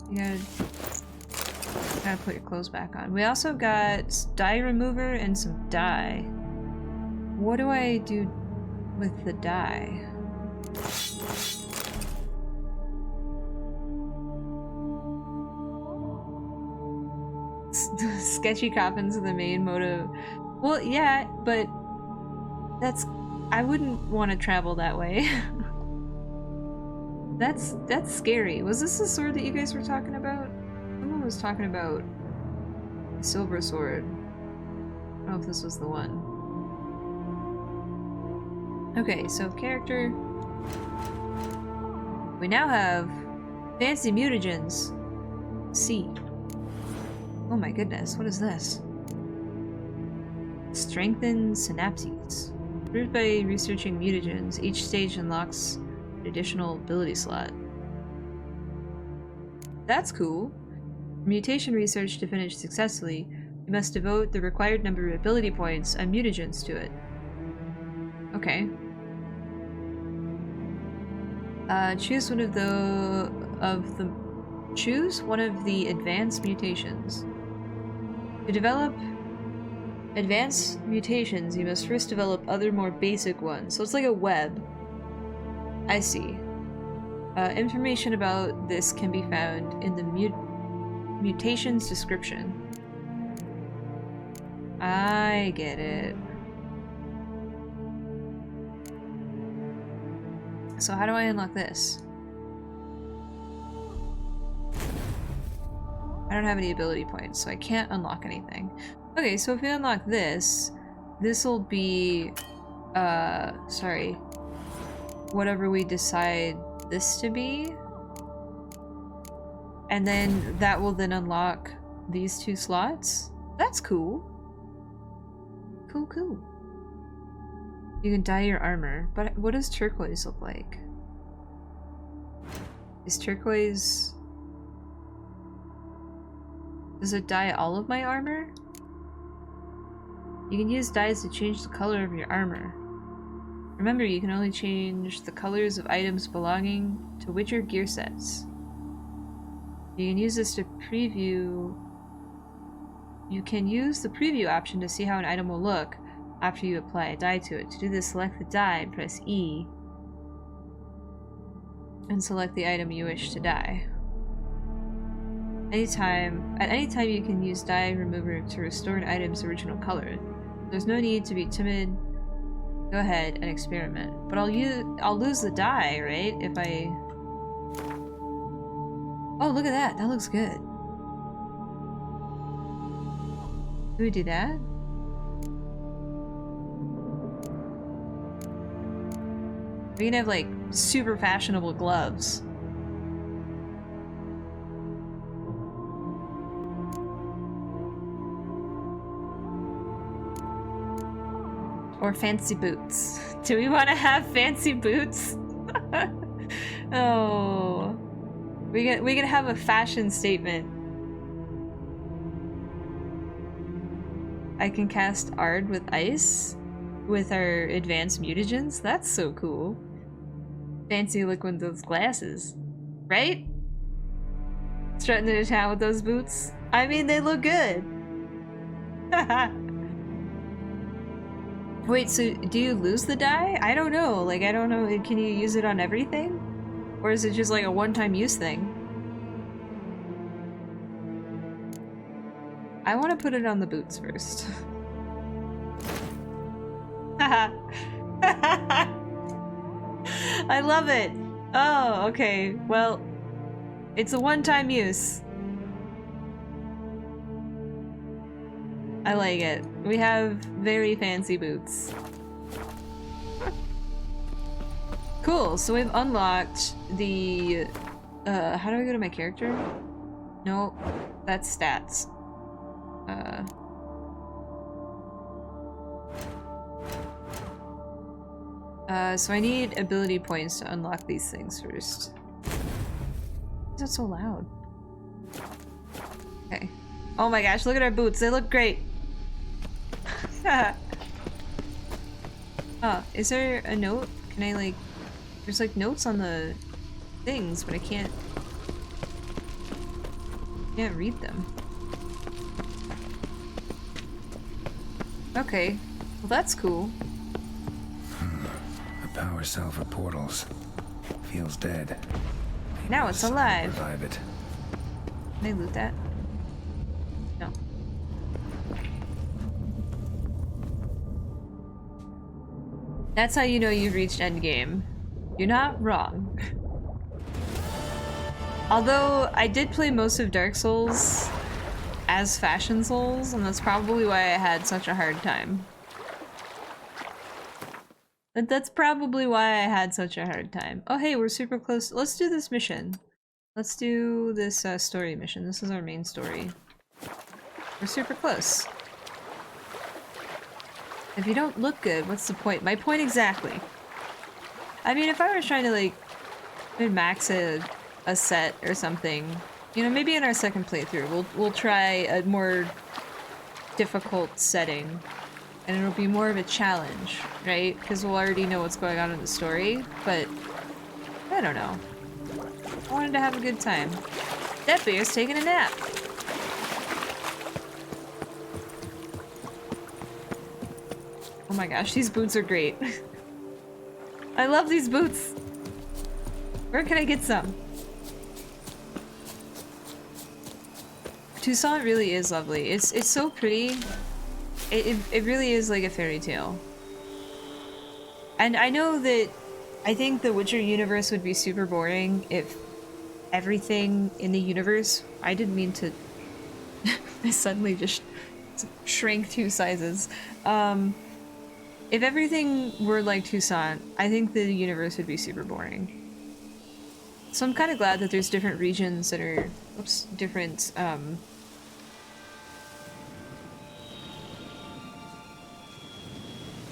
You gotta put your clothes back on. We also got dye remover and some dye. What do I do with the dye? Sketchy coffins are the main motive. Well, yeah, but that's... I wouldn't want to travel that way. That's scary. Was this the sword that you guys were talking about? Someone was talking about a silver sword. I don't know if this was the one. Okay, so character. We now have fancy mutagens. C. Oh my goodness, what is this? Strengthen synapses. Improved by researching mutagens, each stage unlocks an additional ability slot. That's cool. For mutation research to finish successfully, you must devote the required number of ability points on mutagens to it. Okay. Choose one of the advanced mutations. To develop advanced mutations, you must first develop other more basic ones. So it's like a web. I see. Information about this can be found in the mutation's description. I get it. So how do I unlock this? I don't have any ability points, so I can't unlock anything. Okay, so if we unlock this, this'll be, sorry, whatever we decide this to be. And then that will then unlock these two slots. That's cool. Cool. You can dye your armor, but what does turquoise look like? Is turquoise... Does it dye all of my armor? You can use dyes to change the color of your armor. Remember, you can only change the colors of items belonging to Witcher gear sets. You can use this to preview... You can use the preview option to see how an item will look after you apply a dye to it. To do this, select the dye and press E. And select the item you wish to dye. At any time you can use dye remover to restore an item's original color. There's no need to be timid. Go ahead and experiment. But I'll lose the dye, right? If I... Oh, look at that! That looks good. Do we do that? We can have, like, super fashionable gloves. Or fancy boots. Do we want to have fancy boots? Oh. We can have a fashion statement. I can cast Ard with ice with our advanced mutagens. That's so cool. Fancy look with those glasses. Right? Strutting into town with those boots. I mean, they look good. Wait, so do you lose the dye? I don't know. Like, I don't know. Can you use it on everything? Or is it just like a one-time use thing? I want to put it on the boots first. Haha. I love it. Oh, okay. Well, it's a one-time use. I like it. We have very fancy boots. Cool, so we've unlocked the... how do I go to my character? No, that's stats. So I need ability points to unlock these things first. Why is that so loud? Okay. Oh my gosh, look at our boots. They look great. Oh, is there a note? Can I, like... There's, like, notes on the things, but I can't... Can't read them. Okay. Well, that's cool. The power cell for portals. Feels dead. Now it's alive. Revive it. Can I loot that? No. That's how you know you've reached endgame. You're not wrong. Although, I did play most of Dark Souls as Fashion Souls, and that's probably why I had such a hard time. That's probably why I had such a hard time. Oh hey, we're super close. Let's do this mission. Let's do this story mission. This is our main story. We're super close. If you don't look good, what's the point? My point exactly. I mean, if I was trying to like max a set or something, you know, maybe in our second playthrough, we'll try a more difficult setting, and it'll be more of a challenge, right? Because we'll already know what's going on in the story. But I don't know. I wanted to have a good time. That bear's taking a nap. Oh my gosh, these boots are great. I love these boots. Where can I get some? Tucson really is lovely. It's so pretty. It really is like a fairy tale. And I know that I think the Witcher universe would be super boring if everything in the universe... I didn't mean to... I suddenly just shrank 2 sizes. If everything were like Tucson, I think the universe would be super boring. So I'm kind of glad that there's different regions that are... Oops, different...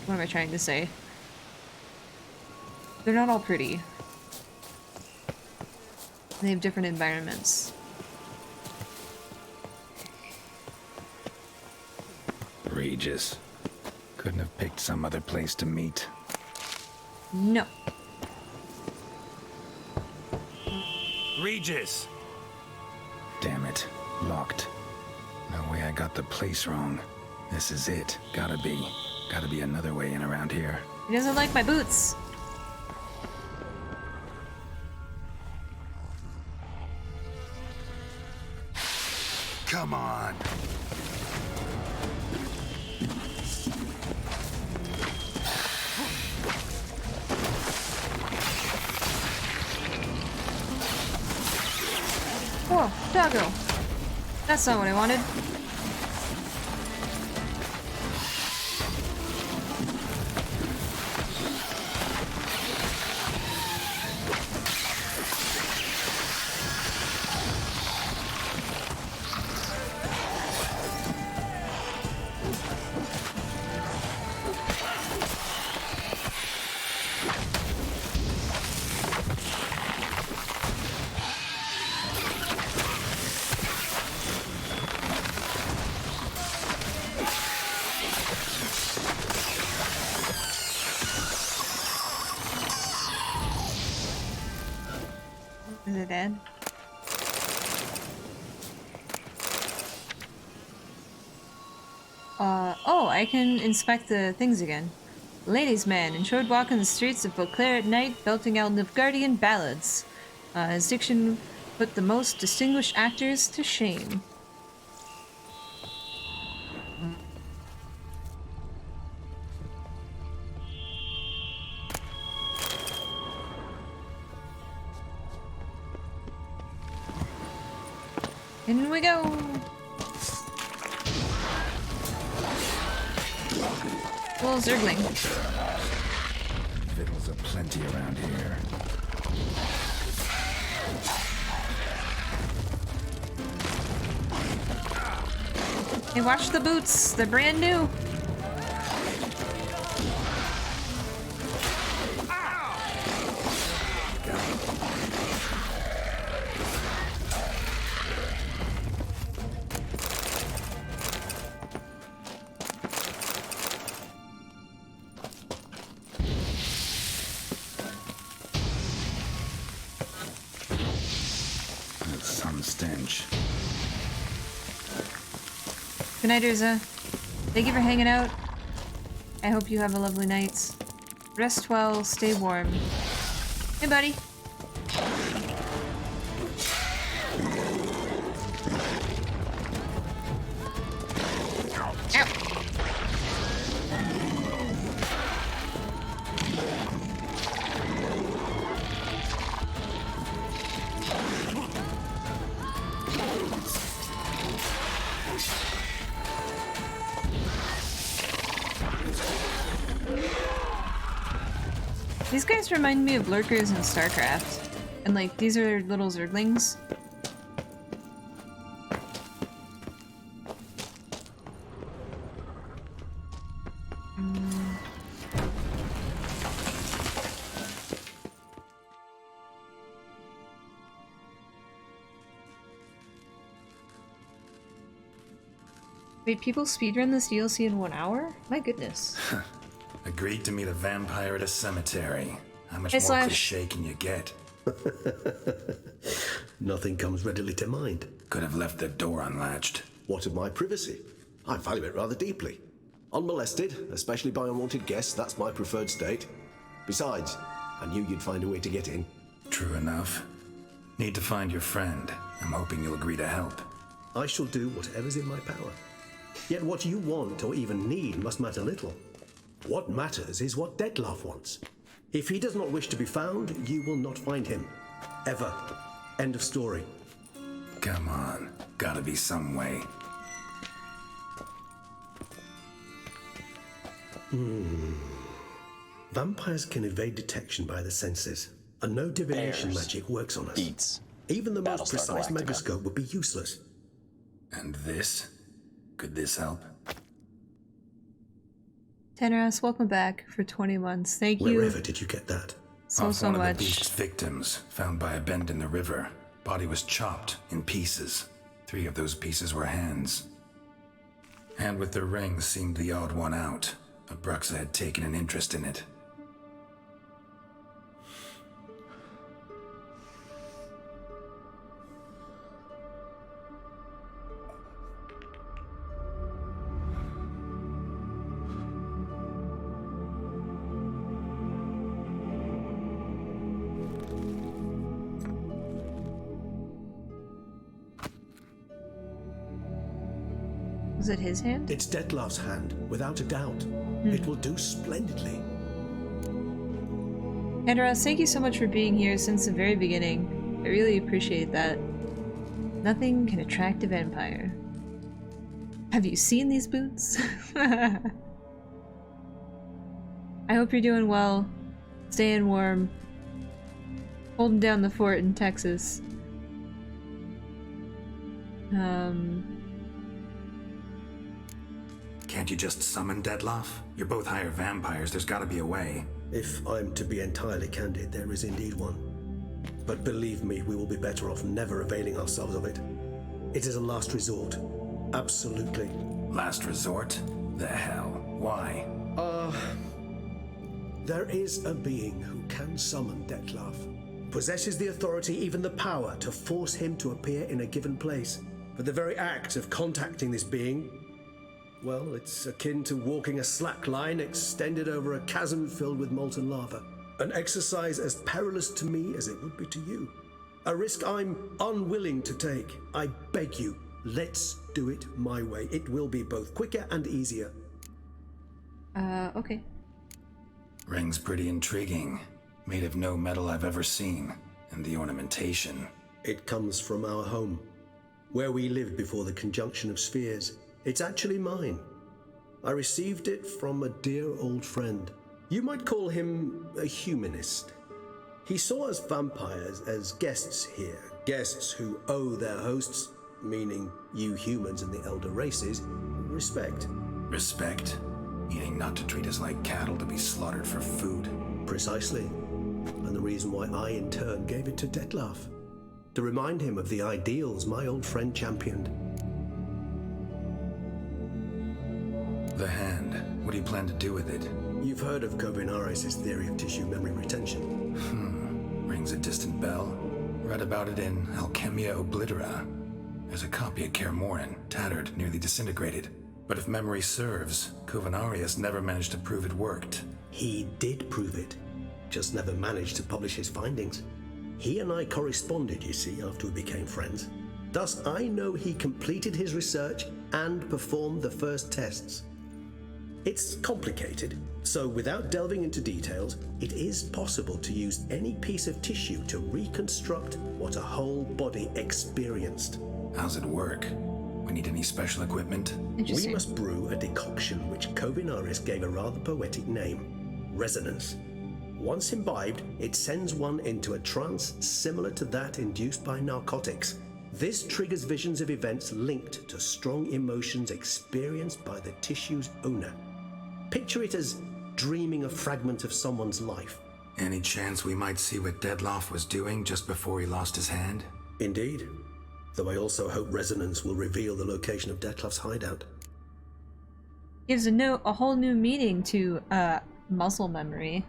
What am I trying to say? They're not all pretty. They have different environments. Regis. Couldn't have picked some other place to meet. No. Regis! Damn it. Locked. No way I got the place wrong. This is it. Gotta be another way in around here. He doesn't like my boots. Come on! Whoa, doggo. That's not what I wanted. Is it dead? Oh, I can inspect the things again. Ladies' man, enjoyed walking the streets of Beauclair at night, belting out Nilfgaardian ballads. His diction put the most distinguished actors to shame. In we go! Little zergling. Victuals are plenty around here. Hey, watch the boots. They're brand new. That's some stench. Good night, Urza. Thank you for hanging out. I hope you have a lovely night. Rest well, stay warm. Hey, buddy. These guys remind me of lurkers in StarCraft. And like, these are little zerglings. Wait, people speedrun this DLC in 1 hour? My goodness. Agreed to meet a vampire at a cemetery. How much Hey, more Slash. cliche can you get? Nothing comes readily to mind. Could have left the door unlatched. What of my privacy? I value it rather deeply. Unmolested, especially by unwanted guests, that's my preferred state. Besides, I knew you'd find a way to get in. True enough. Need to find your friend. I'm hoping you'll agree to help. I shall do whatever's in my power. Yet what you want or even need must matter little. What matters is what Detlef wants. If he does not wish to be found, you will not find him. Ever. End of story. Come on. Gotta be some way. Vampires can evade detection by the senses, and no divination Bears. magic works on us. Beats. Even the most Battlestar precise Galactica. microscope would be useless. And this? Could this help? Teneras, welcome back for 20 months. Thank you Wherever did you get that? so Off one of the much. beast's victims, found by a bend in the river. Body was chopped in pieces. 3 of those pieces were hands. Hand with the ring seemed the odd one out. Abruxa had taken an interest in it. Was it his hand? It's Detlef's hand, without a doubt. It will do splendidly. Teneras, thank you so much for being here since the very beginning. I really appreciate that. Nothing can attract a vampire. Have you seen these boots? I hope you're doing well, staying warm, holding down the fort in Texas. Can't you just summon Detlef? You're both higher vampires, there's gotta be a way. If I'm to be entirely candid, there is indeed one. But believe me, we will be better off never availing ourselves of it. It is a last resort. Absolutely. Last resort? The hell? Why? There is a being who can summon Detlef. Possesses the authority, even the power, to force him to appear in a given place. But the very act of contacting this being, well, it's akin to walking a slack line extended over a chasm filled with molten lava. An exercise as perilous to me as it would be to you. A risk I'm unwilling to take. I beg you, let's do it my way. It will be both quicker and easier. Okay. Ring's pretty intriguing. Made of no metal I've ever seen. And the ornamentation. It comes from our home, where we lived before the conjunction of spheres. It's actually mine. I received it from a dear old friend. You might call him a humanist. He saw us vampires as guests here, guests who owe their hosts, meaning you humans and the elder races, respect. Respect? Meaning not to treat us like cattle to be slaughtered for food. Precisely. And the reason why I in turn gave it to Detlef. To remind him of the ideals my old friend championed. The hand. What do you plan to do with it? You've heard of Kovinaris' theory of tissue memory retention. Rings a distant bell. Read about it in Alchemia Oblitera. There's a copy of Kaer Morhen, tattered, nearly disintegrated. But if memory serves, Covenarius never managed to prove it worked. He did prove it, just never managed to publish his findings. He and I corresponded, you see, after we became friends. Thus, I know he completed his research and performed the first tests. It's complicated, so without delving into details, it is possible to use any piece of tissue to reconstruct what a whole body experienced. How's it work? We need any special equipment? We must brew a decoction which Covenarius gave a rather poetic name, resonance. Once imbibed, it sends one into a trance similar to that induced by narcotics. This triggers visions of events linked to strong emotions experienced by the tissue's owner. Picture it as dreaming a fragment of someone's life. Any chance we might see what Dettlaff was doing just before he lost his hand? Indeed. Though I also hope resonance will reveal the location of Dettlaff's hideout. Gives a whole new meaning to muscle memory.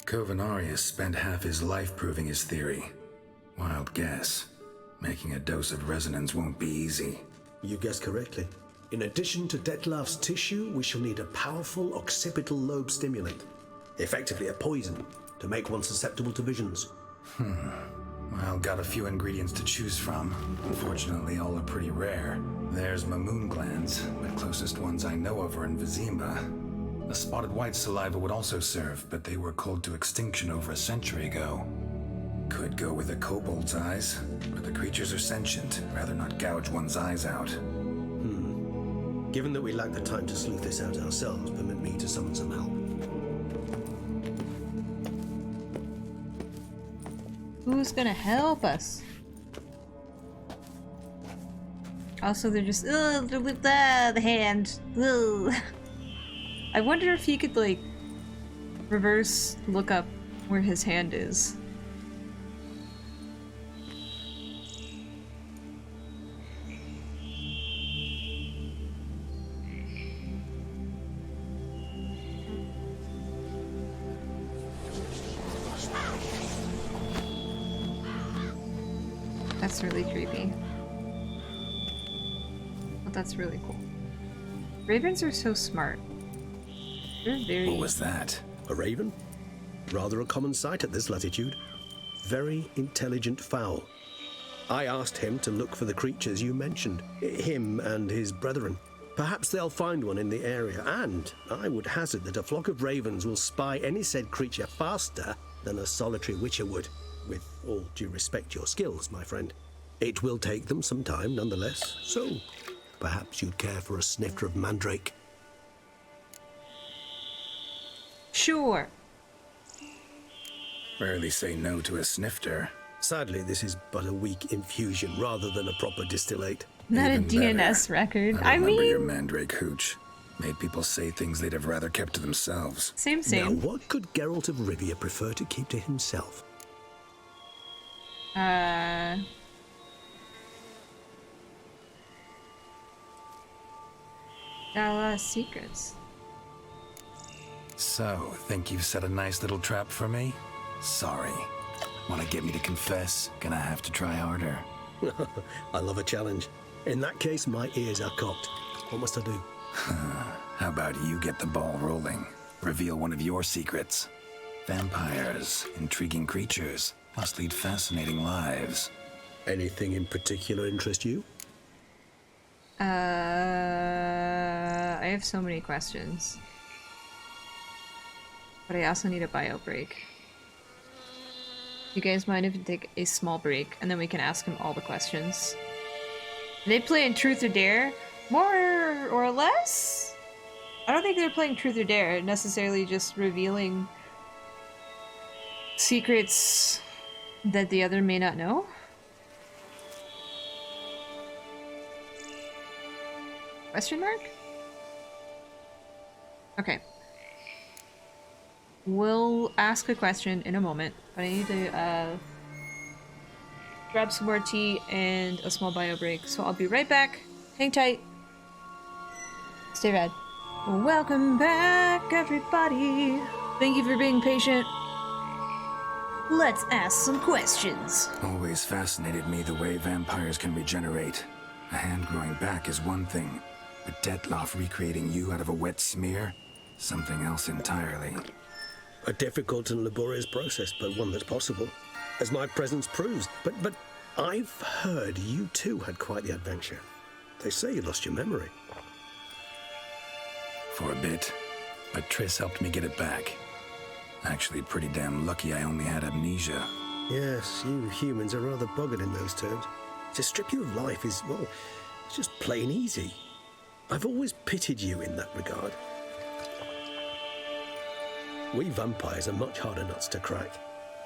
Covenarius spent half his life proving his theory. Wild guess. Making a dose of resonance won't be easy. You guessed correctly. In addition to Dettlaff's tissue, we shall need a powerful occipital lobe stimulant. Effectively a poison, to make one susceptible to visions. Well, got a few ingredients to choose from. Unfortunately, all are pretty rare. There's Mamoon glands, but closest ones I know of are in Vizimba. The spotted white saliva would also serve, but they were cold to extinction over a century ago. Could go with a kobold's eyes, but the creatures are sentient. Rather not gouge one's eyes out. Given that we lack the time to sleuth this out ourselves, permit me to summon some help. Who's gonna help us? Also, they're just the hand. Ugh. I wonder if he could like reverse look up where his hand is. That's really creepy. But that's really cool. Ravens are so smart. They're very... What was that? A raven? Rather a common sight at this latitude. Very intelligent fowl. I asked him to look for the creatures you mentioned. Him and his brethren. Perhaps they'll find one in the area, and I would hazard that a flock of ravens will spy any said creature faster than a solitary witcher would. With all due respect to your skills, my friend. It will take them some time, nonetheless, so perhaps you'd care for a snifter of mandrake. Sure. Rarely say no to a snifter. Sadly, this is but a weak infusion rather than a proper distillate. Not a Even DNS better. record. I I remember your mean... mandrake hooch. Made people say things they'd have rather kept to themselves. Same. Now, what could Geralt of Rivia prefer to keep to himself? Got a lot of secrets. So, think you've set a nice little trap for me? Sorry. Want to get me to confess? Gonna have to try harder. I love a challenge. In that case, my ears are cocked. What must I do? How about you get the ball rolling? Reveal one of your secrets. Vampires, intriguing creatures, must lead fascinating lives. Anything in particular interest you? I have so many questions. But I also need a bio break. You guys mind if we take a small break and then we can ask him all the questions? Are they playing Truth or Dare? More or less? I don't think they're playing Truth or Dare, necessarily just revealing secrets that the other may not know. Question mark? Okay. We'll ask a question in a moment, but I need to grab some more tea and a small bio break, so I'll be right back. Hang tight. Stay rad. Welcome back, everybody. Thank you for being patient. Let's ask some questions. Always fascinated me the way vampires can regenerate. A hand growing back is one thing, but Detloff recreating you out of a wet smear? Something else entirely. A difficult and laborious process, but one that's possible, as my presence proves. But I've heard you too had quite the adventure. They say you lost your memory. For a bit, but Triss helped me get it back. Actually, pretty damn lucky I only had amnesia. Yes, you humans are rather buggered in those terms. To strip you of life is, well, it's just plain easy. I've always pitied you in that regard. We vampires are much harder nuts to crack.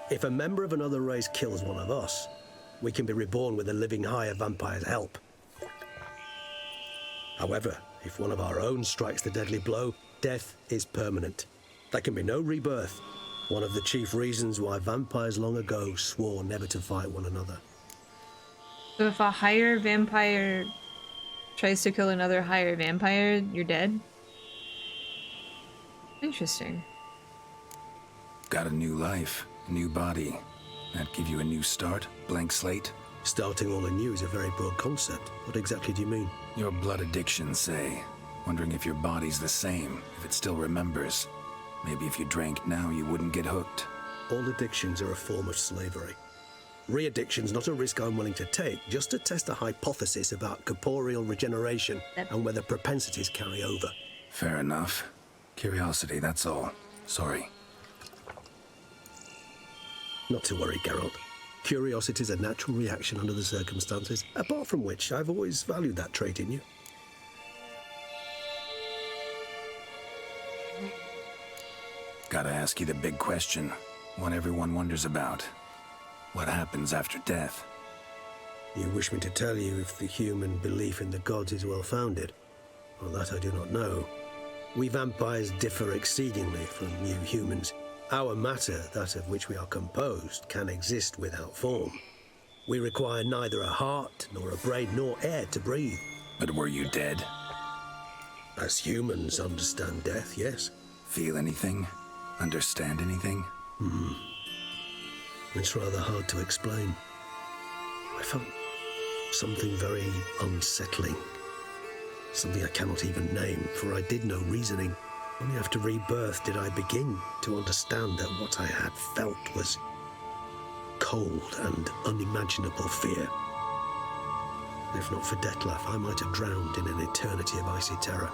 If a member of another race kills one of us, we can be reborn with a living higher vampire's help. However, if one of our own strikes the deadly blow, death is permanent. There can be no rebirth. One of the chief reasons why vampires long ago swore never to fight one another. So if a higher vampire tries to kill another higher vampire, you're dead? Interesting. Got a new life, a new body. That give you a new start, blank slate? Starting all anew is a very broad concept. What exactly do you mean? Your blood addiction, say. Wondering if your body's the same, if it still remembers. Maybe if you drank now, you wouldn't get hooked. All addictions are a form of slavery. Re-addiction's not a risk I'm willing to take, just to test a hypothesis about corporeal regeneration and whether propensities carry over. Fair enough. Curiosity, that's all. Sorry. Not to worry, Geralt. Curiosity's a natural reaction under the circumstances, apart from which I've always valued that trait in you. Gotta ask you the big question, one everyone wonders about. What happens after death? You wish me to tell you if the human belief in the gods is well-founded? Well, that I do not know. We vampires differ exceedingly from you humans. Our matter, that of which we are composed, can exist without form. We require neither a heart, nor a brain, nor air to breathe. But were you dead? As humans understand death, yes. Feel anything? Understand anything? It's rather hard to explain. I felt something very unsettling. Something I cannot even name, for I did no reasoning. Only after rebirth did I begin to understand that what I had felt was cold and unimaginable fear. If not for Detlaff, I might have drowned in an eternity of icy terror.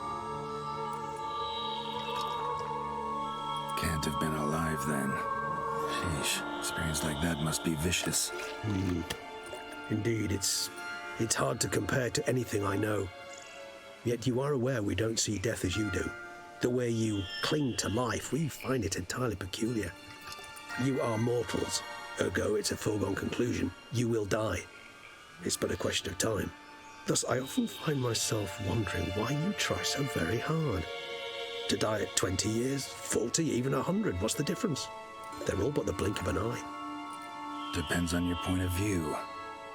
Can't have been alive then. Sheesh, experience like that must be vicious. Indeed, it's hard to compare to anything I know. Yet you are aware we don't see death as you do. The way you cling to life, we find it entirely peculiar. You are mortals, ergo it's a foregone conclusion. You will die. It's but a question of time. Thus, I often find myself wondering why you try so very hard. To die at 20 years, 40, even 100, what's the difference? They're all but the blink of an eye. Depends on your point of view.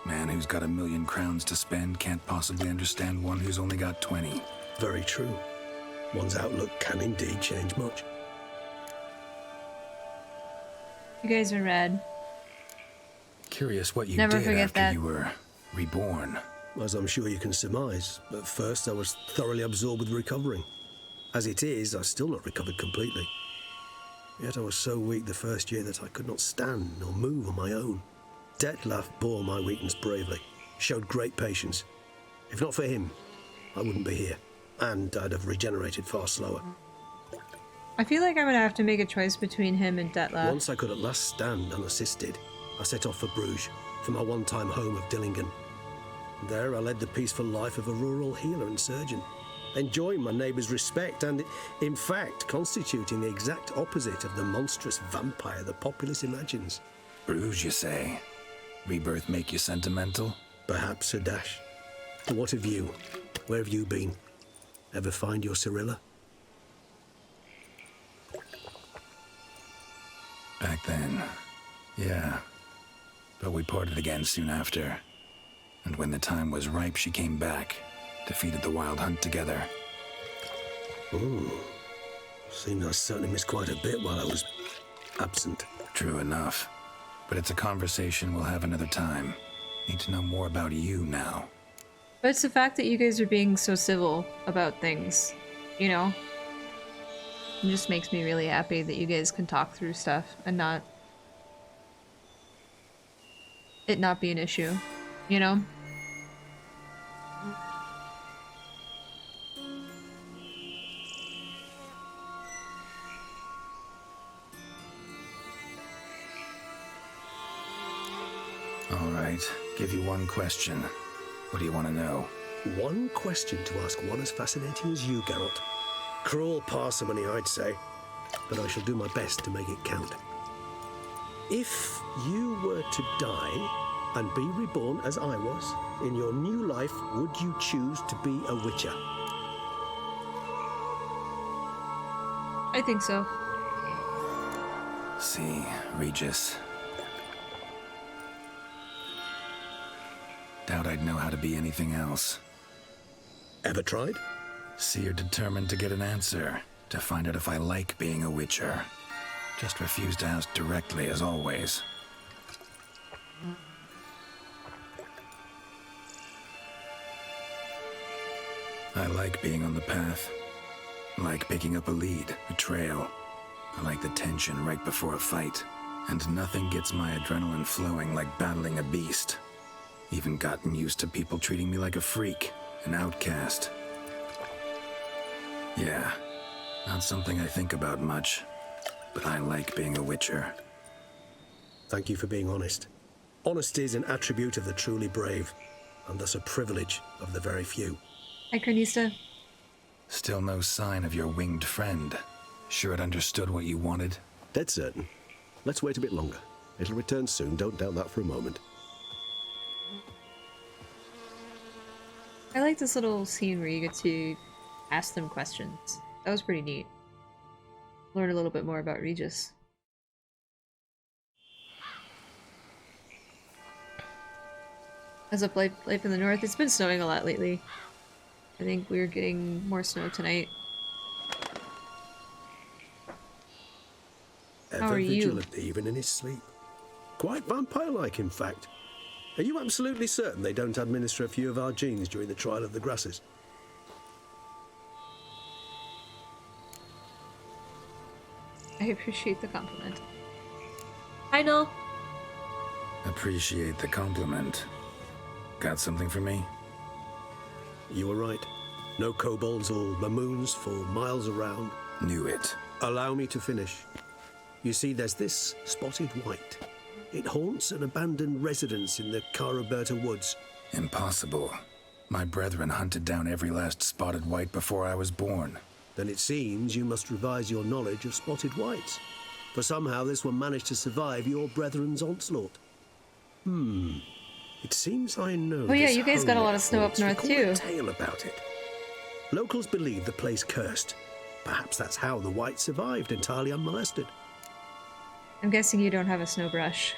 Man who's got 1,000,000 crowns to spend can't possibly understand one who's only got 20. Very true. One's outlook can indeed change much. You guys are rad. Curious what you Never did forget after that. you were reborn. As I'm sure you can surmise, at first I was thoroughly absorbed with recovering. As it is, I've still not recovered completely. Yet I was so weak the first year that I could not stand nor move on my own. Detlaff bore my weakness bravely, showed great patience. If not for him, I wouldn't be here, and I'd have regenerated far slower. I feel like I would have to make a choice between him and Detlaff. Once I could at last stand unassisted, I set off for Bruges, for my one-time home of Dillingen. There I led the peaceful life of a rural healer and surgeon, enjoying my neighbours' respect and, in fact, constituting the exact opposite of the monstrous vampire the populace imagines. Bruges, you say? Rebirth make you sentimental? Perhaps a dash. What of you? Where have you been? Ever find your Cyrilla? Back then, yeah. But we parted again soon after. And when the time was ripe, she came back, defeated the Wild Hunt together. Seems I certainly missed quite a bit while I was absent. True enough. but it's a conversation we'll have another time. Need to know more about you now. But it's the fact that you guys are being so civil about things, you know? It just makes me really happy that you guys can talk through stuff and not... it not be an issue, you know? All right, give you one question. What do you want to know? One question to ask one as fascinating as you, Geralt. Cruel parsimony, I'd say, but I shall do my best to make it count. If you were to die and be reborn as I was, in your new life, would you choose to be a Witcher? I think so. See, Regis. Doubt I'd know how to be anything else. Ever tried? See, you're determined to get an answer, to find out if I like being a Witcher. Just refuse to ask directly, as always. I like being on the path. I like picking up a lead, a trail. I like the tension right before a fight. And nothing gets my adrenaline flowing like battling a beast. Even gotten used to people treating me like a freak, an outcast. Yeah, not something I think about much, but I like being a Witcher. Thank you for being honest. Honesty is an attribute of the truly brave, and thus a privilege of the very few. Hi, Carnista. Still no sign of your winged friend. Sure it understood what you wanted? Dead certain. Let's wait a bit longer. It'll return soon, don't doubt that for a moment. I like this little scene where you get to ask them questions. That was pretty neat. Learn a little bit more about Regis. As of life in the north, it's been snowing a lot lately. I think we're getting more snow tonight. How Ever are you? vigilant, even in his sleep. Quite vampire-like, in fact. Are you absolutely certain they don't administer a few of our genes during the trial of the grasses? I appreciate the compliment. Hi, Noel. Appreciate the compliment. Got something for me? You were right. No kobolds or mamoons for miles around. Knew it. Allow me to finish. You see, there's this spotted white. It haunts an abandoned residence in the Caraberta woods. Impossible. My brethren hunted down every last spotted white before I was born. Then it seems you must revise your knowledge of spotted whites. For somehow this one managed to survive your brethren's onslaught. It seems I know. Oh yeah, this you guys got a lot of snow up haunts. north Recall too. a tale about it. Locals believe the place cursed. Perhaps that's how the whites survived entirely unmolested. I'm guessing you don't have a snow brush.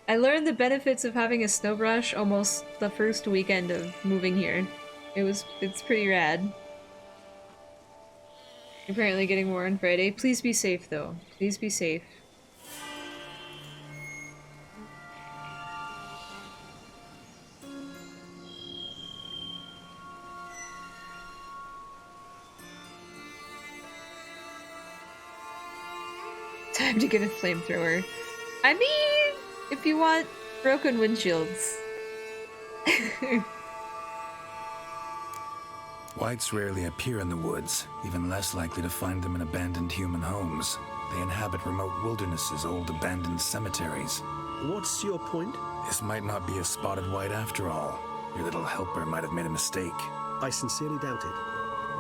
I learned the benefits of having a snow brush almost the first weekend of moving here. It's pretty rad. Apparently getting more on Friday. Please be safe though. Please be safe. Time to get a flamethrower. I mean, if you want broken windshields. Whites rarely appear in the woods, even less likely to find them in abandoned human homes. They inhabit remote wildernesses, old abandoned cemeteries. What's your point? This might not be a spotted white after all. Your little helper might have made a mistake. I sincerely doubt it.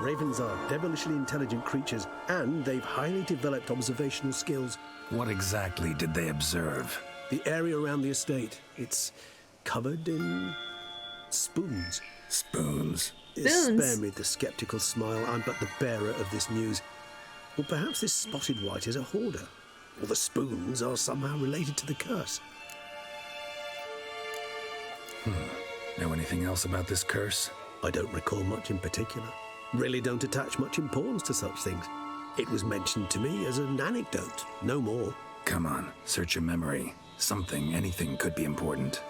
Ravens are devilishly intelligent creatures, and they've highly developed observational skills. What exactly did they observe? The area around the estate, it's covered in spoons. Spoons? Spoons? Spare me the skeptical smile. I'm but the bearer of this news. Or perhaps this spotted white is a hoarder, or the spoons are somehow related to the curse. Know anything else about this curse? I don't recall much in particular. Really don't attach much importance to such things. It was mentioned to me as an anecdote, no more. Come on, search your memory. Something, anything could be important.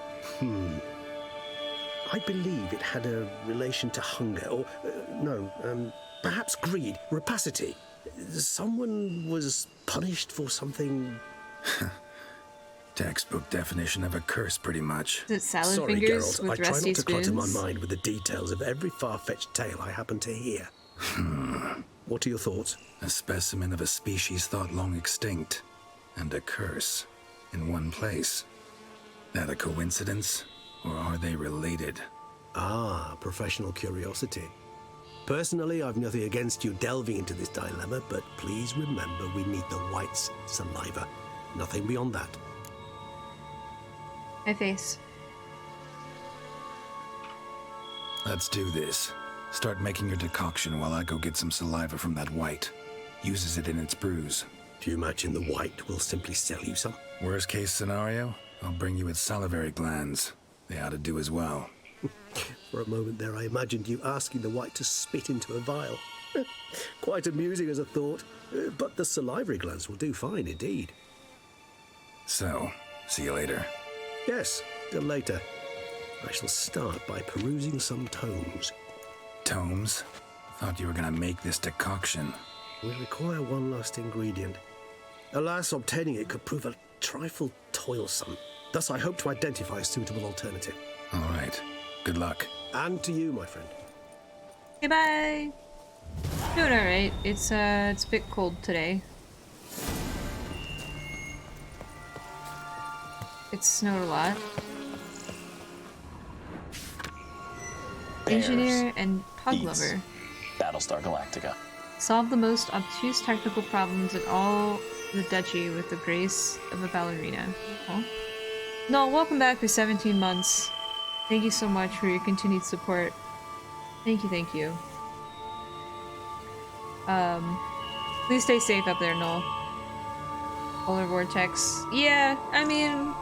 I believe it had a relation to hunger, or perhaps greed, rapacity. Someone was punished for something. Textbook definition of a curse, pretty much. Is it salad Sorry, fingers Geralt, with I try rusty not to clutter my spoons? mind with the details of every far-fetched tale I happen to hear. What are your thoughts? A specimen of a species thought long extinct, and a curse in one place. That a coincidence, or are they related? Ah, professional curiosity. Personally, I've nothing against you delving into this dilemma, but please remember we need the white's saliva. Nothing beyond that. My face. Let's do this. Start making your decoction while I go get some saliva from that white. Uses it in its brews. Do you imagine the white will simply sell you some? Worst case scenario, I'll bring you its salivary glands. They ought to do as well. For a moment there, I imagined you asking the white to spit into a vial. Quite amusing as a thought, but the salivary glands will do fine indeed. So, see you later. Yes, till later. I shall start by perusing some tomes. Tomes? Thought you were gonna make this decoction. We require one last ingredient. Alas, obtaining it could prove a trifle toilsome. Thus, I hope to identify a suitable alternative. All right. Good luck. And to you, my friend. Goodbye. Doing alright. It's a bit cold today. It snowed a lot. Engineer and pug lover. Battlestar Galactica. Solve the most obtuse technical problems in all the duchy with the grace of a ballerina. Oh. No, welcome back for 17 months. Thank you so much for your continued support. Thank you, thank you. Please stay safe up there, Noel. Polar vortex. Yeah, I mean...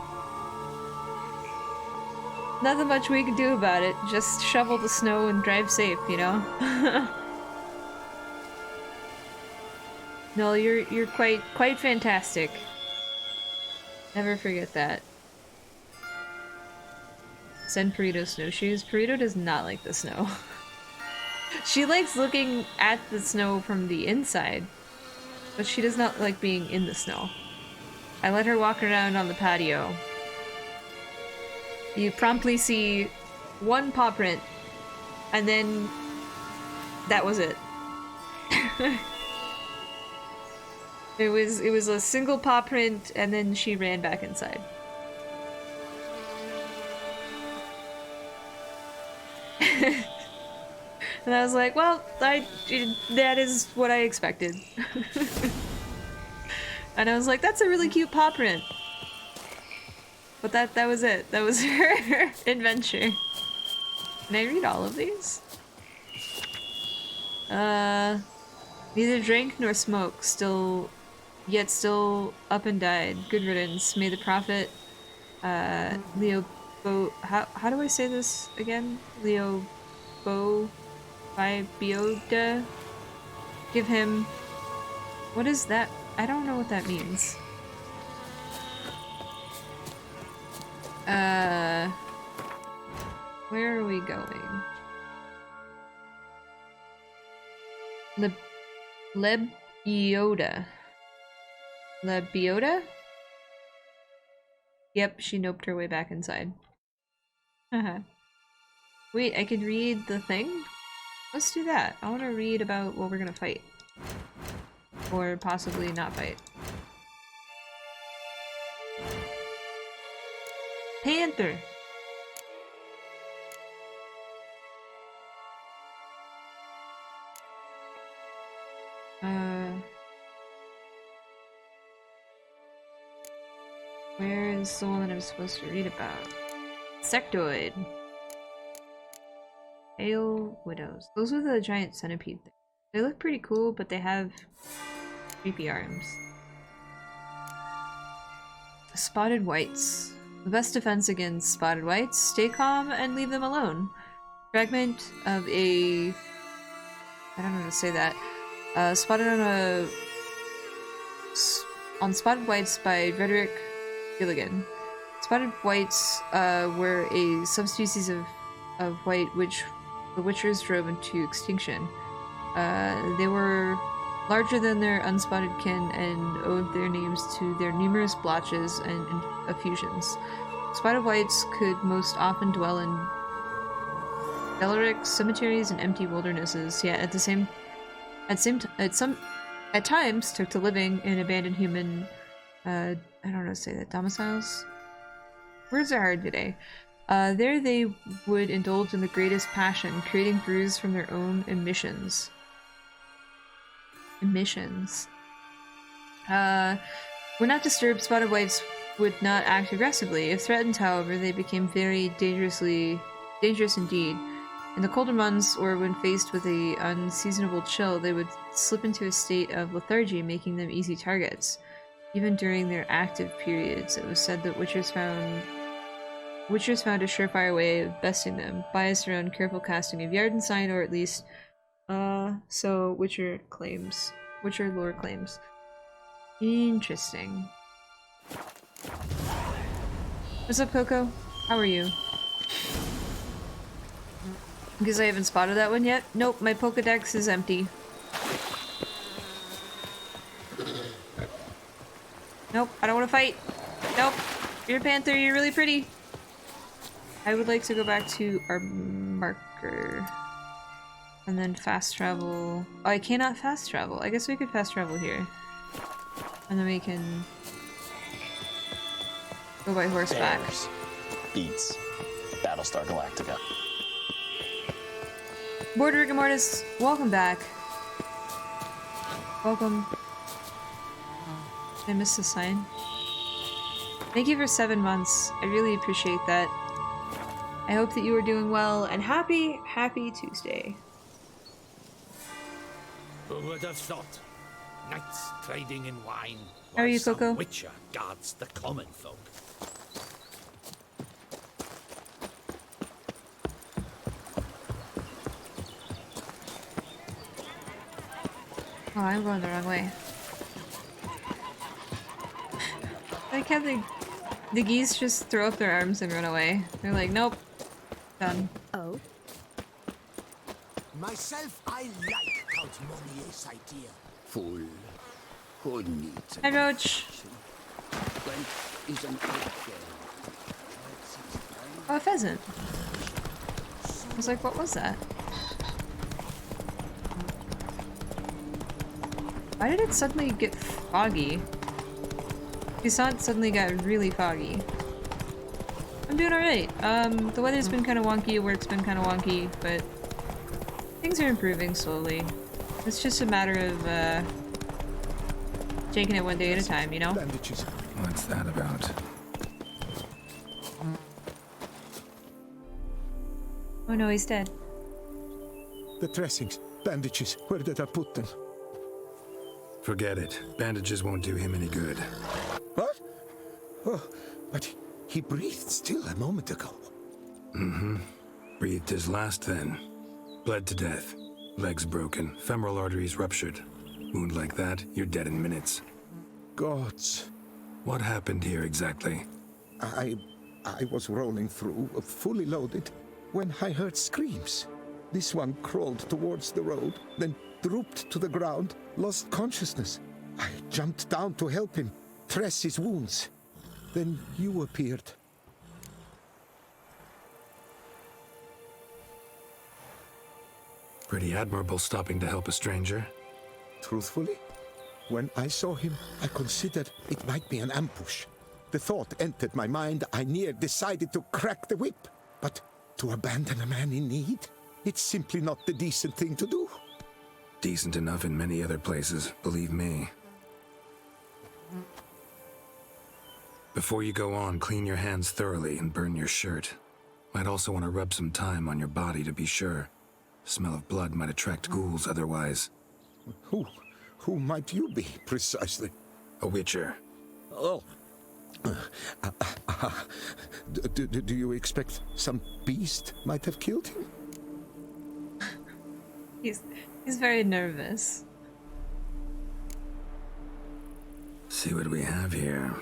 nothing much we can do about it. Just shovel the snow and drive safe, you know? No, you're quite fantastic. Never forget that. Send Perito snowshoes. Perito does not like the snow. She likes looking at the snow from the inside, but she does not like being in the snow. I let her walk around on the patio. You promptly see one paw print, and then that was it. It was a single paw print, and then she ran back inside. And I was like, well, that is what I expected. And I was like, that's a really cute paw print. But that was it. That was her adventure. Can I read all of these? Neither drank nor smoked, still up and died. Good riddance. May the prophet, Leo Bo... How do I say this again? Leo Bo... by Bioda? Give him... What is that? I don't know what that means. Where are we going? Lebioda. Lebioda? Yep, she noped her way back inside. Haha. Wait, I could read the thing? Let's do that. I want to read about what we're gonna fight. Or possibly not fight. Panther! Where is the one that I'm supposed to read about? Sectoid. Pale Widows. Those are the giant centipede things. They look pretty cool, but they have creepy arms. Spotted Whites. The best defense against spotted whites, stay calm and leave them alone. Fragment of a... I don't know how to say that. Spotted on Spotted Whites by Frederick Gilligan. Spotted whites were a subspecies of white which the Witchers drove into extinction. They were larger than their unspotted kin and owed their names to their numerous blotches and effusions. Spotted whites could most often dwell in derelict cemeteries and empty wildernesses, yet at times took to living in abandoned human I don't know how to say that, domiciles? Words are hard today. There they would indulge in the greatest passion, creating brews from their own emissions. When not disturbed, spotted whites would not act aggressively. If threatened, however, they became very dangerous indeed. In the colder months, or when faced with a unseasonable chill, they would slip into a state of lethargy, making them easy targets. Even during their active periods, it was said that Witchers found a surefire way of besting them, biased around careful casting of yard and sign, or at least, so Witcher lore claims. Interesting. What's up, Coco? How are you? Because I haven't spotted that one yet? Nope, my Pokedex is empty. Nope, I don't want to fight. Nope. You're a panther, you're really pretty. I would like to go back to our marker. And then fast travel. Oh, I cannot fast travel. I guess we could fast travel here. And then we can go by horseback. Bears, beats, Battlestar Galactica. Border Rigor Mortis, welcome back. Welcome. Did I miss the sign? Thank you for 7 months. I really appreciate that. I hope that you are doing well and happy Tuesday. Who would have thought? Knights trading in wine. How are you, while some Coco? Witcher guards the common folk. Oh, I'm going the wrong way. I like how the geese just throw up their arms and run away. They're like, nope. Done. Oh? Myself, I like Count Monier's idea. Full. Could need to Hi, Roach. When is an Oh, a pheasant. I was like, what was that? Why did it suddenly get foggy? You saw it suddenly got really foggy. I'm doing alright. The weather's been kind of wonky, work's been kind of wonky, but things are improving slowly. It's just a matter of, taking it one day at a time, you know? What's that about? Oh no, he's dead. The dressings, bandages, where did I put them? Forget it. Bandages won't do him any good. What? Oh, but he breathed still a moment ago. Mm-hmm. Breathed his last then. Bled to death. Legs broken. Femoral arteries ruptured. Wound like that, you're dead in minutes. Gods. What happened here exactly? I was rolling through, fully loaded, when I heard screams. This one crawled towards the road, then drooped to the ground, lost consciousness. I jumped down to help him, dress his wounds. Then you appeared. Pretty admirable stopping to help a stranger. Truthfully, when I saw him, I considered it might be an ambush. The thought entered my mind, I near decided to crack the whip. But to abandon a man in need? It's simply not the decent thing to do. Decent enough in many other places, believe me. Before you go on, clean your hands thoroughly and burn your shirt. Might also want to rub some thyme on your body to be sure. Smell of blood might attract ghouls otherwise. Who might you be, precisely? A witcher. Oh. Do you expect some beast might have killed him? He's very nervous. see what we have here.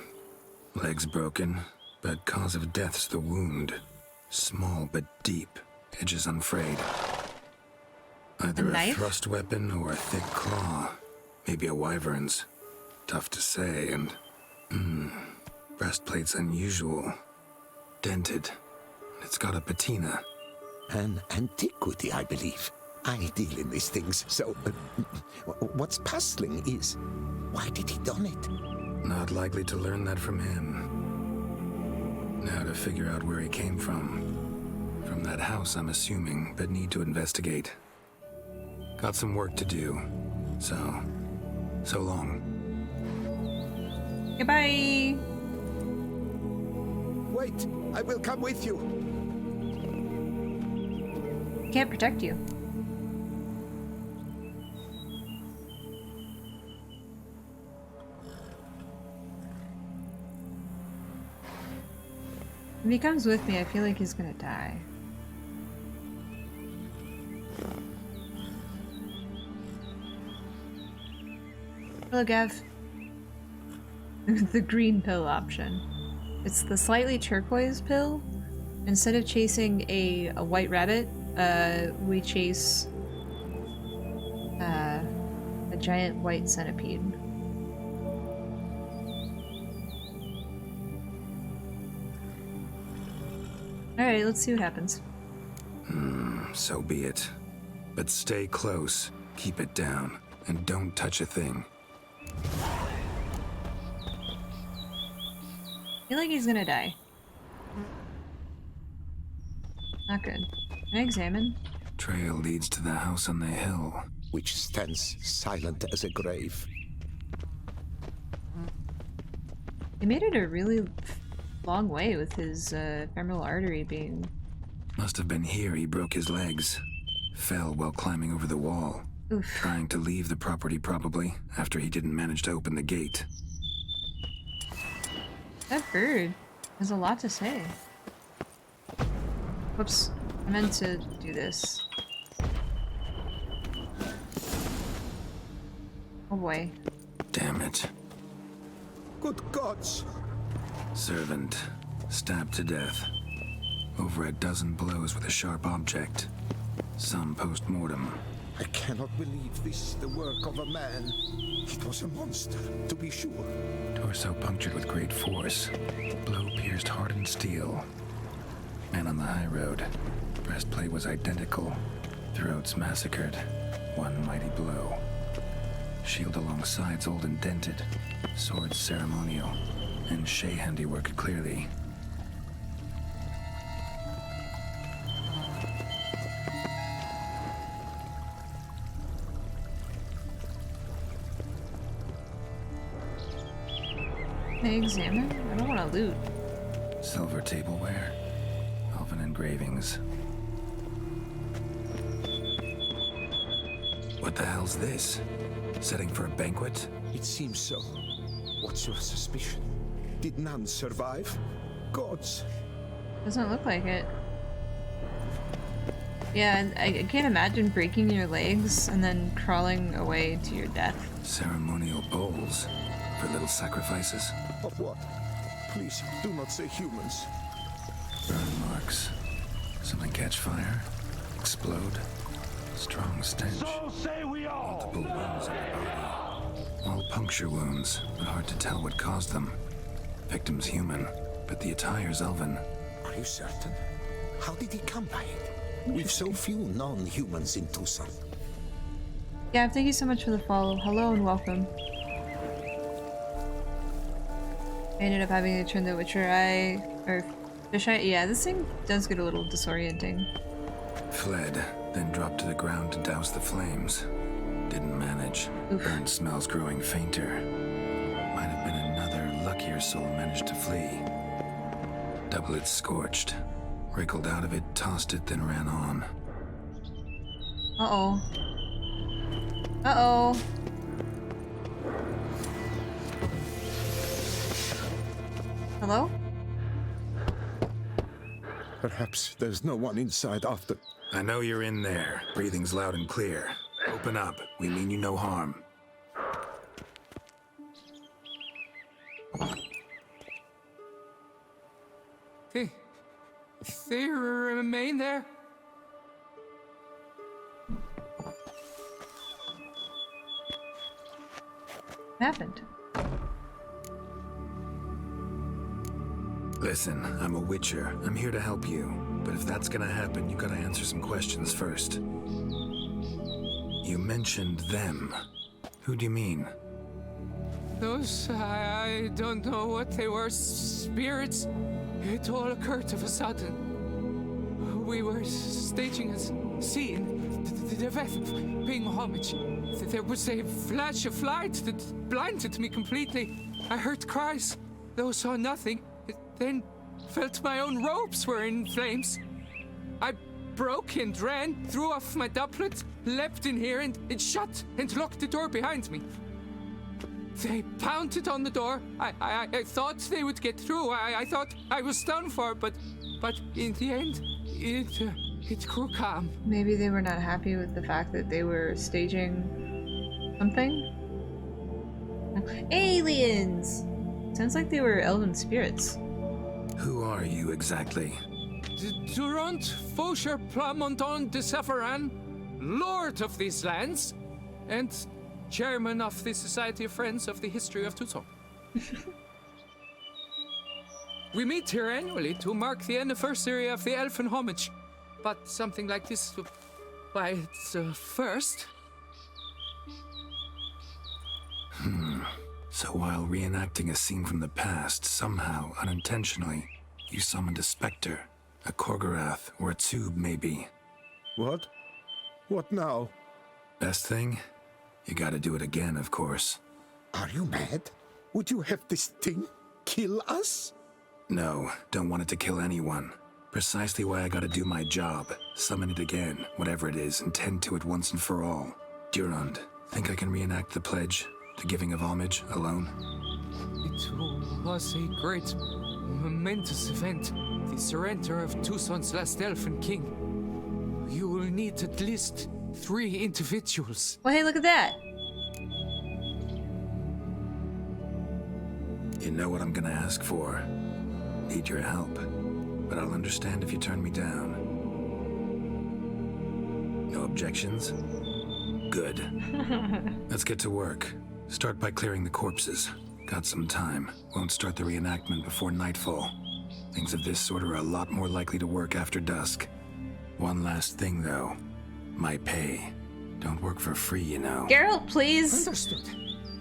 Legs broken, but cause of death's the wound. Small but deep, edges unfrayed. Either a knife? thrust weapon or a thick claw. Maybe a wyvern's. Tough to say, and... breastplate's unusual. Dented. It's got a patina. An antiquity, I believe. I deal in these things, so... what's puzzling is... why did he don it? Not likely to learn that from him. Now to figure out where he came from. From that house, I'm assuming, but need to investigate. Got some work to do. So long. Goodbye! Wait, I will come with you. Can't protect you. When he comes with me, I feel like he's gonna die. Hello, Gav. The green pill option. It's the slightly turquoise pill. Instead of chasing a white rabbit, we chase a giant white centipede. Alright, let's see what happens. So be it. But stay close, keep it down, and don't touch a thing. I feel like he's gonna die. Not good. Can I examine? Trail leads to the house on the hill. Which stands silent as a grave. He made it a really long way with his femoral artery being... Must have been here he broke his legs. Fell while climbing over the wall. Oof. Trying to leave the property probably, after he didn't manage to open the gate. That bird has a lot to say. Whoops. I meant to do this. Oh boy. Damn it. Good gods! Servant. Stabbed to death. Over a dozen blows with a sharp object. Some post-mortem. I cannot believe this is the work of a man. It was a monster, to be sure. Torso punctured with great force. Blow pierced hardened steel. Man on the high road. Breastplate was identical. Throats massacred. One mighty blow. Shield along sides old and dented. Swords ceremonial. And Shay handiwork clearly. Can I examine? I don't want to loot. Silver tableware. Elven engravings. What the hell's this? Setting for a banquet? It seems so. What's your suspicion? Did none survive? Gods! Doesn't look like it. Yeah, and I can't imagine breaking your legs and then crawling away to your death. Ceremonial bowls. For little sacrifices. Of what? Please, do not say humans. Burn marks. Something catch fire. Explode. Strong stench. So say we all! Multiple wounds on the body. All puncture wounds, but hard to tell what caused them. Victim's human, but the attire's elven. Are you certain? How did he come by it? We've so few non-humans in Tucson. Yeah, thank you so much for the follow. Hello and welcome. I ended up having to turn the Witcher eye, or fish eye. Yeah, this thing does get a little disorienting. Fled, then dropped to the ground to douse the flames. Didn't manage. Oof. Burnt smells growing fainter. Might have been another luckier soul managed to flee. Doublet scorched. Wriggled out of it, tossed it, then ran on. Uh-oh. Uh-oh. Hello? Perhaps there's no one inside after. I know you're in there. Breathing's loud and clear. Open up. We mean you no harm. They remain there? What happened? Listen, I'm a witcher. I'm here to help you. But if that's gonna happen, you gotta answer some questions first. You mentioned them. Who do you mean? Those, I don't know what they were. Spirits. It all occurred of a sudden. We were staging a scene. The event paying homage. There was a flash of light that blinded me completely. I heard cries, though saw nothing. Then felt my own robes were in flames. I broke and ran, threw off my doublet, leapt in here and it shut and locked the door behind me. They pounded on the door. I thought they would get through. I thought I was done for, but in the end, it grew calm. Maybe they were not happy with the fact that they were staging something? Aliens! Sounds like they were elven spirits. Who are you exactly? Durant Faucher Plamondon de Safaran, Lord of these lands, and Chairman of the Society of Friends of the History of Tucson. We meet here annually to mark the anniversary of the Elfin Homage, but something like this, why, it's a first. So while reenacting a scene from the past, somehow, unintentionally, you summoned a specter, a Korgorath, or a tube, maybe. What? What now? Best thing? You gotta do it again, of course. Are you mad? Would you have this thing kill us? No, don't want it to kill anyone. Precisely why I gotta do my job. Summon it again, whatever it is, and tend to it once and for all. Durand, think I can reenact the pledge? The giving of homage alone? It was a great, momentous event. The surrender of Tucson's last elfin king. You will need at least 3 individuals. Well, hey, look at that! You know what I'm gonna ask for. Need your help. But I'll understand if you turn me down. No objections? Good. Let's get to work. Start by clearing the corpses. Got some time. Won't start the reenactment before nightfall. Things of this sort are a lot more likely to work after dusk. One last thing, though. My pay. Don't work for free, you know. Geralt, please! Understood.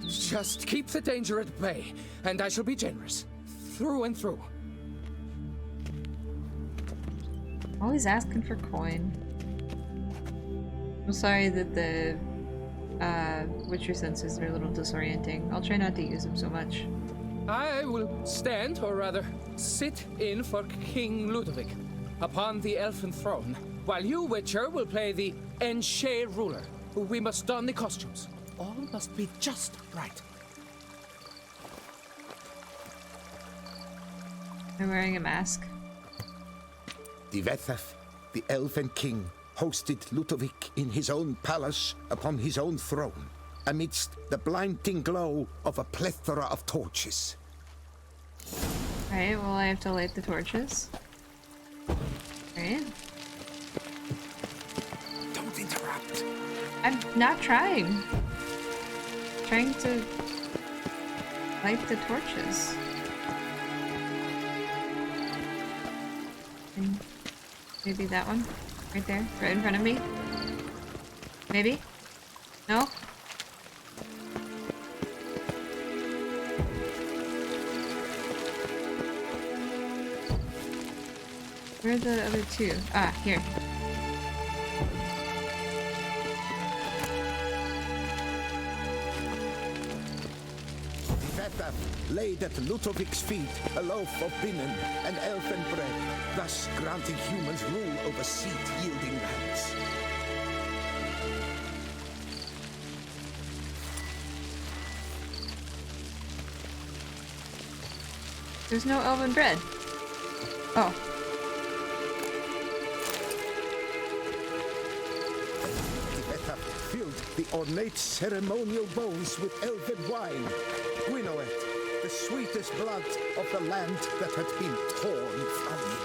Just keep the danger at bay, and I shall be generous. Through and through. Always asking for coin. I'm sorry that the Witcher senses are a little disorienting. I'll try not to use them so much. I will stand, or rather, sit in for King Ludovic upon the elfin throne, while you, Witcher, will play the Enche ruler. We must don the costumes. All must be just right. They're wearing a mask. The Vethaf, the Elven King, hosted Ludovic in his own palace upon his own throne, amidst the blinding glow of a plethora of torches. Alright, well I have to light the torches. Alright. Don't interrupt. I'm not trying. Trying to light the torches. And maybe that one? Right there? Right in front of me? Maybe? No? Where are the other 2? Ah, here. The Vethaf laid at Ludovic's feet a loaf of binnen and elfin bread, thus granting humans rule over seed-yielding lands. There's no elven bread. Oh. The Vethaf filled the ornate ceremonial bowls with elfin wine, guinoet, the sweetest blood of the land that had been torn from him.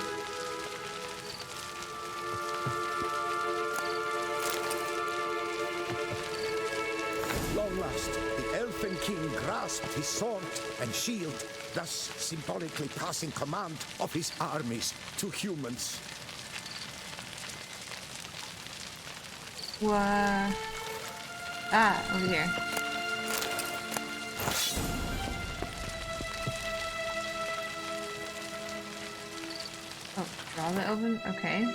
Long last, the Elfin King grasped his sword and shield, thus symbolically passing command of his armies to humans. What? Ah, over here. Oh, draw that open? Okay.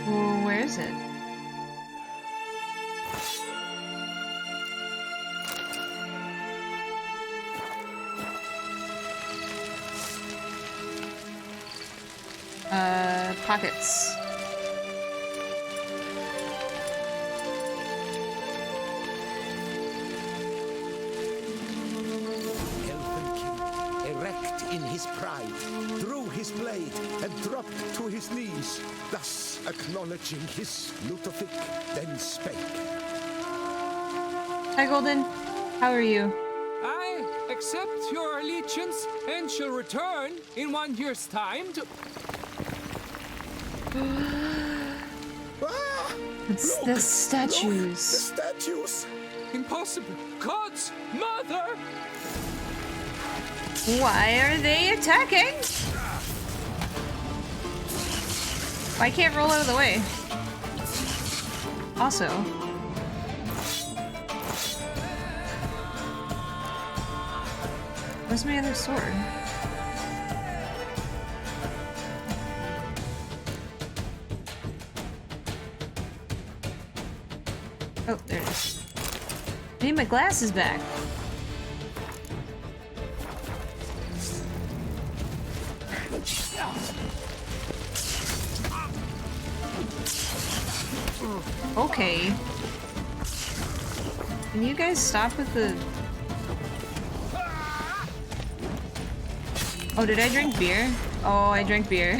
Well, where is it? Pockets. Elfin King, erect in his pride, drew his blade and dropped to his knees, thus acknowledging his Ludovic, then spake. Hi, Golden. How are you? I accept your allegiance and shall return in 1 year's time to... It's Look, the statues. Look, the statues! Impossible! God's mother! Why are they attacking? I can't roll out of the way. Also, where's my other sword? Oh, there it is. I need my glasses back. Okay. Can you guys stop with the... Oh, did I drink beer? Oh, I drank beer.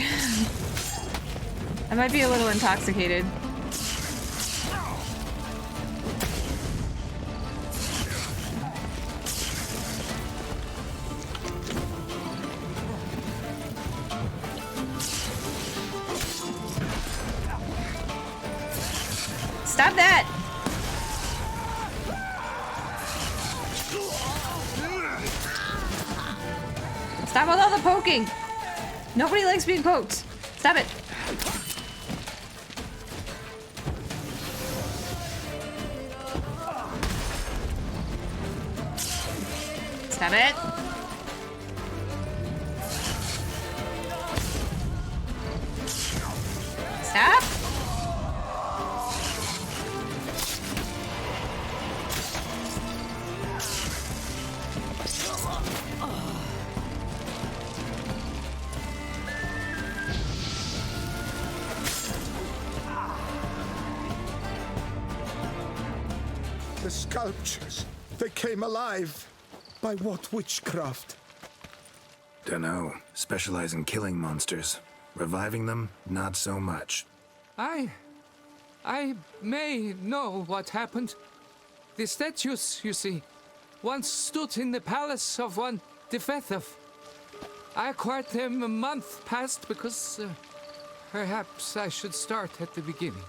I might be a little intoxicated. Stop that! Stop with all the poking! Nobody likes being poked. Stop it! Stop it! Stop! The sculptures, they came alive. By what witchcraft? Dunno. Specialize in killing monsters. Reviving them, not so much. I may know what happened. The statues, you see, once stood in the palace of one Defethov. I acquired them a month past because perhaps I should start at the beginning.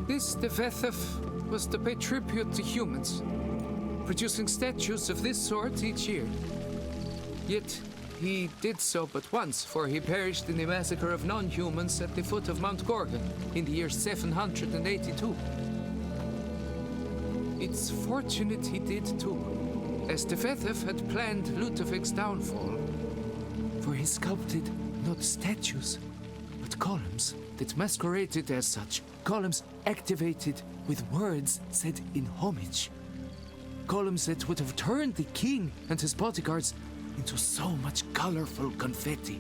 This Defethov was to pay tribute to humans, producing statues of this sort each year. Yet he did so but once, for he perished in the massacre of non-humans at the foot of Mount Gorgon in the year 782. It's fortunate he did too, as Defethov had planned Ludovic's downfall, for he sculpted not statues, but columns that masqueraded as such, columns activated with words said in homage. Columns that would have turned the king and his bodyguards into so much colorful confetti.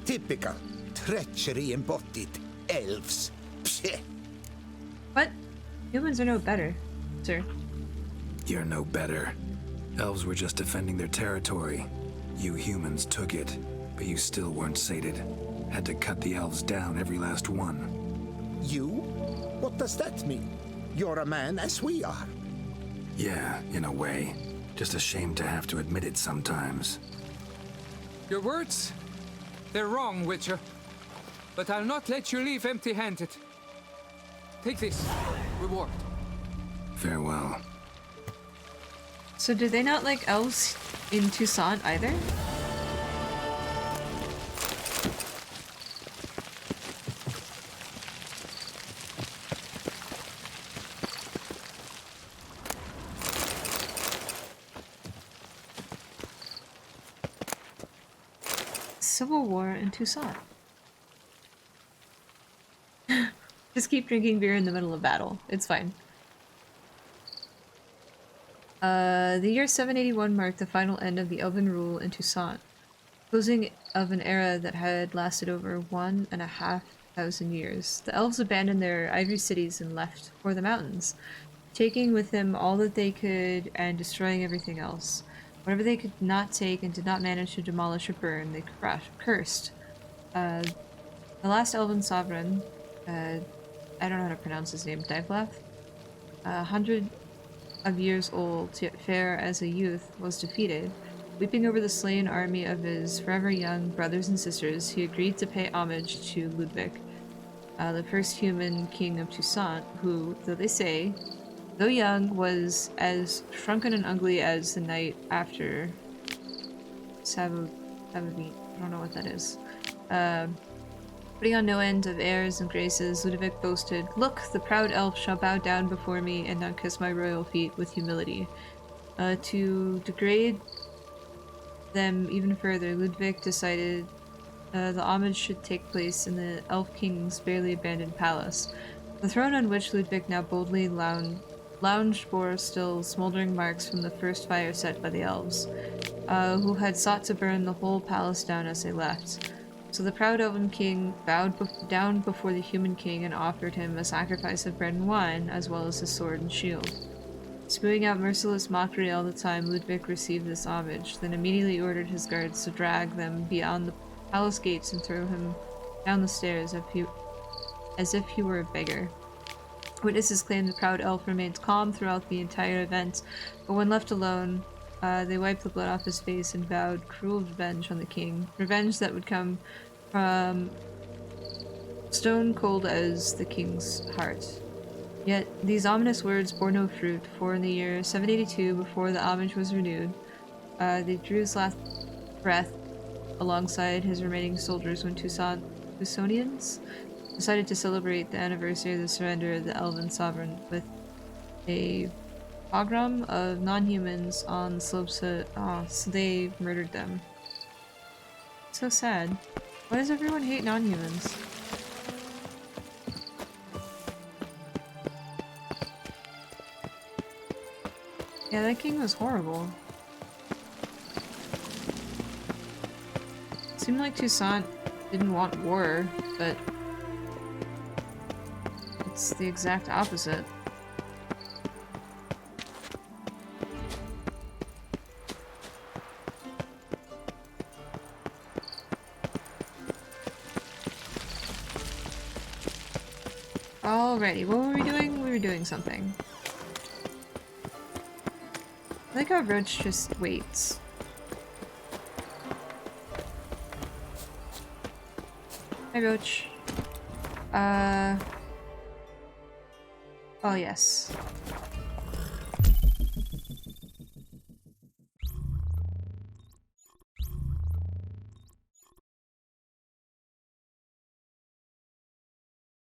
Typical treachery embodied elves. Psheh. What? Humans are no better, sir. You're no better. Elves were just defending their territory. You humans took it, but you still weren't sated. Had to cut the elves down, every last one. You? What does that mean? You're a man as we are. Yeah, in a way. Just ashamed to have to admit it sometimes. Your words? They're wrong, Witcher. But I'll not let you leave empty-handed. Take this. Reward. Farewell. So do they not like elves in Toussaint either? Civil War in Toussaint. Just keep drinking beer in the middle of battle. It's fine. The year 781 marked the final end of the Elven rule in Toussaint, closing of an era that had lasted over 1,500 years. The elves abandoned their ivory cities and left for the mountains, taking with them all that they could and destroying everything else. Whatever they could not take and did not manage to demolish or burn, they cursed. The last elven sovereign, I don't know how to pronounce his name, Divleth, 100 of years old, yet fair as a youth, was defeated. Weeping over the slain army of his forever young brothers and sisters, he agreed to pay homage to Ludwig, the first human king of Toussaint, who, though they say, though young, was as shrunken and ugly as the night after Savavit. I don't know what that is. Putting on no end of airs and graces, Ludovic boasted, "Look, the proud elf shall bow down before me and not kiss my royal feet with humility." To degrade them even further, Ludwig decided the homage should take place in the elf king's barely abandoned palace. The throne on which Ludwig now boldly lounged bore still smoldering marks from the first fire set by the elves, who had sought to burn the whole palace down as they left. So the proud elven king bowed down before the human king and offered him a sacrifice of bread and wine, as well as his sword and shield. Spewing out merciless mockery all the time, Ludwig received this homage, then immediately ordered his guards to drag them beyond the palace gates and throw him down the stairs as if he were a beggar. Witnesses claim the proud elf remained calm throughout the entire event, but when left alone, they wiped the blood off his face and vowed cruel revenge on the king. Revenge that would come from stone cold as the king's heart. Yet these ominous words bore no fruit, for in the year 782, before the homage was renewed, they drew his last breath alongside his remaining soldiers when Toussaintians decided to celebrate the anniversary of the surrender of the elven sovereign with a pogrom of non-humans on the slopes so they murdered them. So sad. Why does everyone hate non-humans? Yeah, that king was horrible. Seemed like Toussaint didn't want war, but it's the exact opposite. Alrighty, what were we doing? We were doing something. I like how Roach just waits. Hi, Roach. Oh, yes.